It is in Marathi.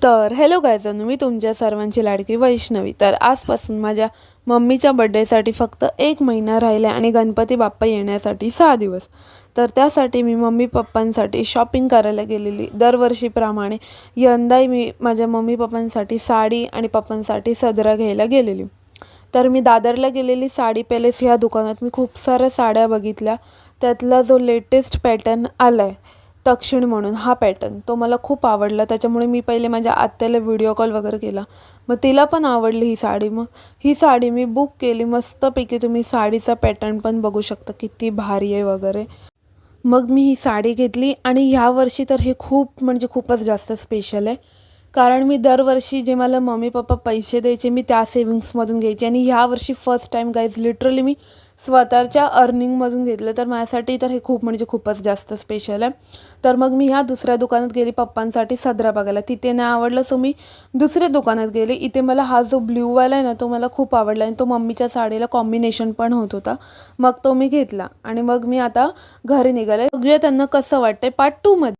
तर हॅलो गायजांनो, मी तुमच्या सर्वांची लाडकी वैष्णवी. तर आजपासून माझ्या मम्मीच्या बड्डेसाठी फक्त 1 महिना राहिला आणि गणपती बाप्पा येण्यासाठी 6 दिवस. तर त्यासाठी मी मम्मी पप्पांसाठी शॉपिंग करायला गेलेली. दरवर्षीप्रमाणे यंदाही मी माझ्या मम्मी पप्पांसाठी साडी आणि पप्पांसाठी सदरा घ्यायला गेलेली. तर मी दादरला गेलेली साडी पॅलेस ह्या दुकानात मी खूप साऱ्या साड्या बघितल्या. त्यातला जो लेटेस्ट पॅटर्न आला आहे तक्षिण म्हणून, हा पॅटर्न तो मला खूप आवडला. त्याच्यामुळे मी पहिले माझ्या आत्याला व्हिडिओ कॉल वगैरे केला. मग तिला पण आवडली ही साडी. मग ही साडी मी बुक केली. मस्तपैकी तुम्ही साडीचा पॅटर्न पण बघू शकता किती भारी आहे वगैरे. मग मी ही साडी घेतली आणि ह्यावर्षी तर हे खूप म्हणजे खूपच जास्त स्पेशल आहे. कारण मी दरवर्षी जे मला मम्मी पप्पा पैसे द्यायचे मी त्या सेविंग्समधून घ्यायचे आणि ह्यावर्षी फर्स्ट टाईम गाईज लिटरली मी स्वतःच्या अर्निंगमधून घेतलं. तर माझ्यासाठी तर हे खूप म्हणजे खूपच जास्त स्पेशल आहे. तर मग मी ह्या दुसऱ्या दुकानात गेली पप्पांसाठी सदरा बघायला. तिथे नाही आवडलं सो मी दुसऱ्या दुकानात गेली. इथे मला हा जो ब्ल्यूवाला आहे ना तो मला खूप आवडला आणि तो मम्मीच्या साडीला कॉम्बिनेशन पण होत होता. मग तो मी घेतला आणि मग मी आता घरी निघाले. बघूया त्यांना कसं वाटतंय पार्ट 2 मध्ये.